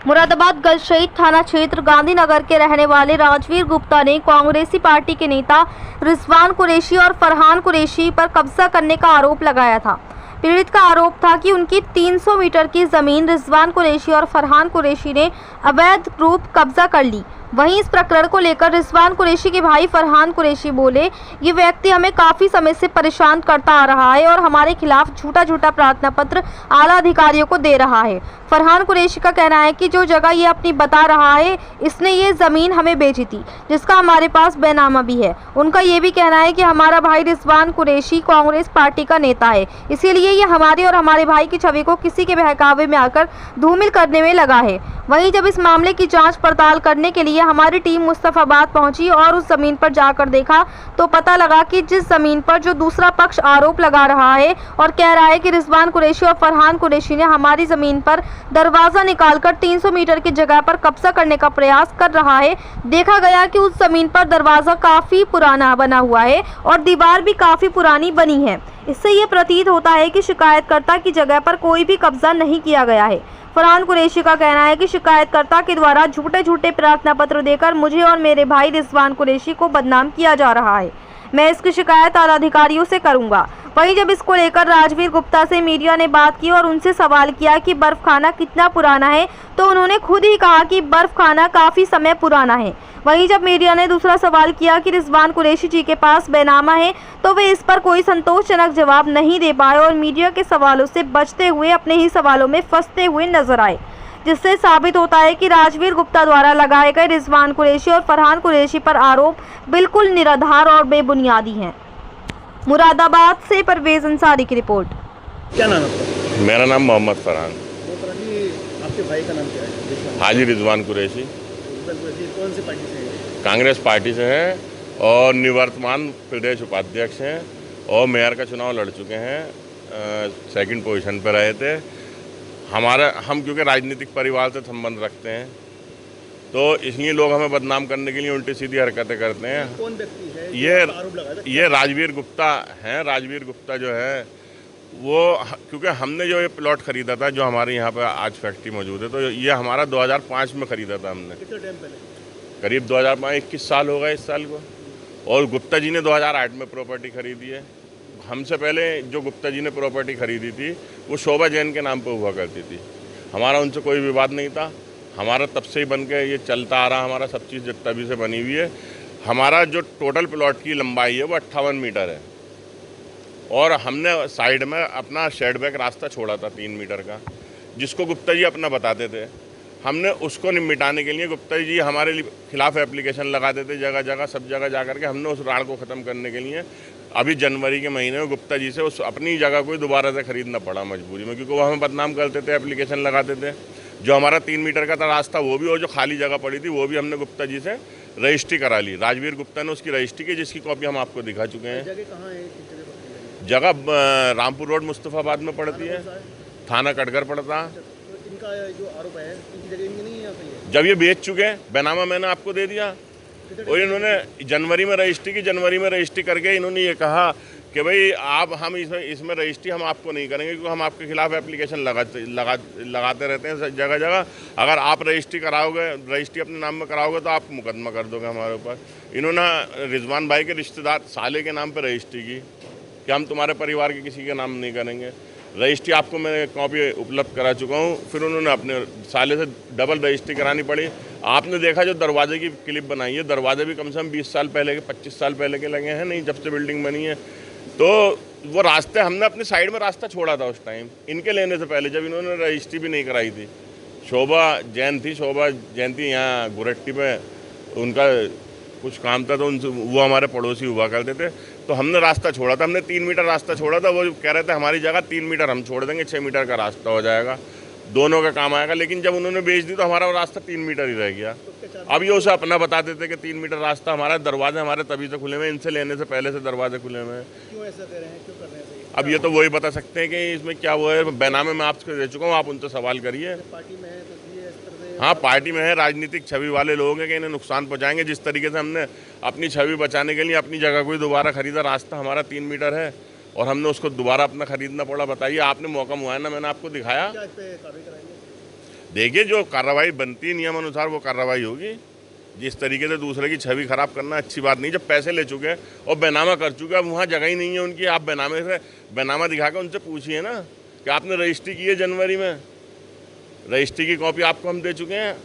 मुरादाबाद गलशहीद थाना क्षेत्र गांधीनगर के रहने वाले राजवीर गुप्ता ने कांग्रेसी पार्टी के नेता रिजवान कुरैशी और फरहान कुरैशी पर कब्जा करने का आरोप लगाया था। पीड़ित का आरोप था कि उनकी 300 मीटर की जमीन रिजवान कुरैशी और फरहान कुरैशी ने अवैध रूप कब्जा कर ली। वहीं इस प्रकरण को लेकर रिजवान कुरैशी के भाई फरहान कुरैशी बोले, ये व्यक्ति हमें काफी समय से परेशान करता आ रहा है और हमारे खिलाफ झूठा प्रार्थना पत्र आला अधिकारियों को दे रहा है। फरहान कुरैशी का कहना है कि जो जगह ये अपनी बता रहा है, इसने ये जमीन हमें बेची थी, जिसका हमारे पास बैनामा भी है। उनका ये भी कहना है कि हमारा भाई रिजवान कुरैशी कांग्रेस पार्टी का नेता है, इसीलिए ये हमारे और हमारे भाई की छवि को किसी के बहकावे में आकर धूमिल करने में लगा है। वहीं जब इस मामले की जांच पड़ताल करने के लिए हमारी टीम मुस्तफाबाद पहुंची और उस जमीन पर जाकर देखा तो पता लगा कि जिस जमीन पर जो दूसरा पक्ष आरोप लगा रहा है और कह रहा है कि रिजवान कुरैशी और फरहान कुरैशी ने हमारी जमीन पर दरवाजा निकालकर 300 मीटर की जगह पर कब्जा करने का प्रयास कर रहा है, देखा गया कि उस जमीन पर दरवाजा काफी पुराना बना हुआ है और दीवार भी काफी पुरानी बनी है। इससे ये प्रतीत होता है कि शिकायतकर्ता की जगह पर कोई भी कब्जा नहीं किया गया है। फरहान कुरैशी का कहना है कि शिकायतकर्ता के द्वारा झूठे प्रार्थना पत्र देकर मुझे और मेरे भाई रिजवान कुरैशी को बदनाम किया जा रहा है। मैं इसकी शिकायत आला अधिकारियों से करूंगा। वहीं जब इसको लेकर राजवीर गुप्ता से मीडिया ने बात की और उनसे सवाल किया कि बर्फ खाना कितना पुराना है, तो उन्होंने खुद ही कहा कि बर्फ खाना काफ़ी समय पुराना है। वहीं जब मीडिया ने दूसरा सवाल किया कि रिजवान कुरैशी जी के पास बैनामा है, तो वे इस पर कोई संतोषजनक जवाब नहीं दे पाए और मीडिया के सवालों से बचते हुए अपने ही सवालों में फंसते हुए नजर आए, जिससे साबित होता है कि राजवीर गुप्ता द्वारा लगाए गए रिजवान कुरैशी और फरहान कुरैशी पर आरोप बिल्कुल निराधार और बेबुनियादी हैं। मुरादाबाद से परवेज अंसारी की रिपोर्ट। क्या नाम है? मेरा नाम मोहम्मद फरहान। आपके भाई का नाम क्या है? हाजी रिजवान कुरैशी। कौन सी पार्टी से है? कांग्रेस पार्टी से हैं और निवर्तमान प्रदेश उपाध्यक्ष हैं और मेयर का चुनाव लड़ चुके हैं। सेकंड पोजीशन पर रहे थे। हम क्योंकि राजनीतिक परिवार से संबंध रखते हैं, तो इसलिए लोग हमें बदनाम करने के लिए उल्टी सीधी हरकतें करते हैं। कौन व्यक्ति है? ये राजवीर गुप्ता हैं। राजवीर गुप्ता जो है वो, क्योंकि हमने जो ये प्लॉट खरीदा था, जो हमारे यहाँ पे आज फैक्ट्री मौजूद है, तो ये हमारा 2005 में ख़रीदा था हमने। कितने टाइम पहले? करीब 2005, 21 साल हो गए इस साल को। और गुप्ता जी ने 2008 में प्रॉपर्टी खरीदी है। हमसे पहले जो गुप्ता जी ने प्रॉपर्टी खरीदी थी वो शोभा जैन के नाम पर हुआ करती थी। हमारा उनसे कोई विवाद नहीं था। हमारा तब से ही बन के ये चलता आ रहा, हमारा सब चीज़ तभी से बनी हुई है। हमारा जो टोटल प्लॉट की लंबाई है वो 58 मीटर है और हमने साइड में अपना शेड बैक रास्ता छोड़ा था 3 मीटर का, जिसको गुप्ता जी अपना बताते थे। हमने उसको मिटाने के लिए गुप्ता जी हमारे खिलाफ एप्लीकेशन लगाते थे जगह जगह, सब जगह जा करके। हमने उस राड़ को ख़त्म करने के लिए अभी जनवरी के महीने में गुप्ता जी से उस अपनी जगह को दोबारा से ख़रीदना पड़ा मजबूरी में, क्योंकि वो हमें बदनाम करते थे, एप्लीकेशन लगाते थे। जो हमारा 3 मीटर का था रास्ता वो भी, और जो खाली जगह पड़ी थी वो भी हमने गुप्ता जी से रजिस्ट्री करा ली। राजवीर गुप्ता ने उसकी रजिस्ट्री की, जिसकी कॉपी हम आपको दिखा चुके हैं। जगह कहाँ है? जगह रामपुर रोड मुस्तफाबाद में पड़ती है, थाना कटघर पड़ता है। तो इनका जो आरोप है, इनकी जगह इनकी नहीं है? जब ये बेच चुके हैं, बैनामा मैंने आपको दे दिया और इन्होंने जनवरी में रजिस्ट्री की। जनवरी में रजिस्ट्री करके इन्होंने ये कहा कि भाई हम इसमें रजिस्ट्री हम आपको नहीं करेंगे, क्योंकि हम आपके खिलाफ एप्लीकेशन लगाते रहते हैं जगह जगह। अगर आप रजिस्ट्री कराओगे, रजिस्ट्री अपने नाम में कराओगे, तो आप मुकदमा कर दोगे हमारे ऊपर। इन्होंने रिजवान भाई के रिश्तेदार साले के नाम पर रजिस्ट्री की कि हम तुम्हारे परिवार के किसी के नाम नहीं करेंगे। रजिस्ट्री आपको मैं कॉपी उपलब्ध करा चुका हूँ। फिर उन्होंने अपने साले से डबल रजिस्ट्री करानी पड़ी। आपने देखा जो दरवाजे की क्लिप बनाई है, दरवाजे भी कम से कम 20 साल पहले के, 25 साल पहले के लगे हैं, नहीं जब से बिल्डिंग बनी है। तो वो रास्ते हमने अपने साइड में रास्ता छोड़ा था उस टाइम, इनके लेने से पहले, जब इन्होंने रजिस्ट्री भी नहीं कराई थी। शोभा जैन थी यहाँ गुरट्टी में, उनका कुछ काम था, तो उनसे वो हमारे पड़ोसी हुआ करते थे। तो हमने रास्ता छोड़ा था, हमने 3 मीटर रास्ता छोड़ा था। वो कह रहे थे हमारी जगह 3 मीटर हम छोड़ देंगे, 6 मीटर का रास्ता हो जाएगा, दोनों का काम आएगा। लेकिन जब उन्होंने बेच दी तो हमारा रास्ता 3 मीटर ही रह गया। अब ये उसे अपना बताते थे कि 3 मीटर रास्ता हमारा, दरवाजे हमारे तभी से खुले हुए, इनसे लेने से पहले से दरवाजे खुले हुए हैं। क्यों ऐसा कर रहे हैं? क्यों कर रहे हैं? अब ये तो वही बता सकते हैं कि इसमें क्या वो है। बैनामे में आपसे दे चुका हूँ, आप उनसे सवाल करिए। पार्टी में है तो इसलिए इस तरह से? हाँ, पार्टी में है, राजनीतिक छवि वाले लोग हैं कि इन्हें नुकसान पहुँचाएंगे। जिस तरीके से हमने अपनी छवि बचाने के लिए अपनी जगह को ही दोबारा खरीदा, रास्ता हमारा 3 मीटर है और हमने उसको दोबारा अपना खरीदना पड़ा। बताइए, आपने मौका मुआयना मैंने आपको दिखाया। क्या इस पे कार्रवाई कराएंगे? देखिए जो कार्रवाई बनती है नियम अनुसार वो कार्रवाई होगी। जिस तरीके से दूसरे की छवि खराब करना अच्छी बात नहीं। जब पैसे ले चुके हैं और बैनामा कर चुके हैं, अब वहाँ जगह ही नहीं है उनकी। आप बैनामा दिखा कर उनसे पूछिए ना कि आपने रजिस्ट्री की है जनवरी में, रजिस्ट्री की कॉपी आपको हम दे चुके हैं।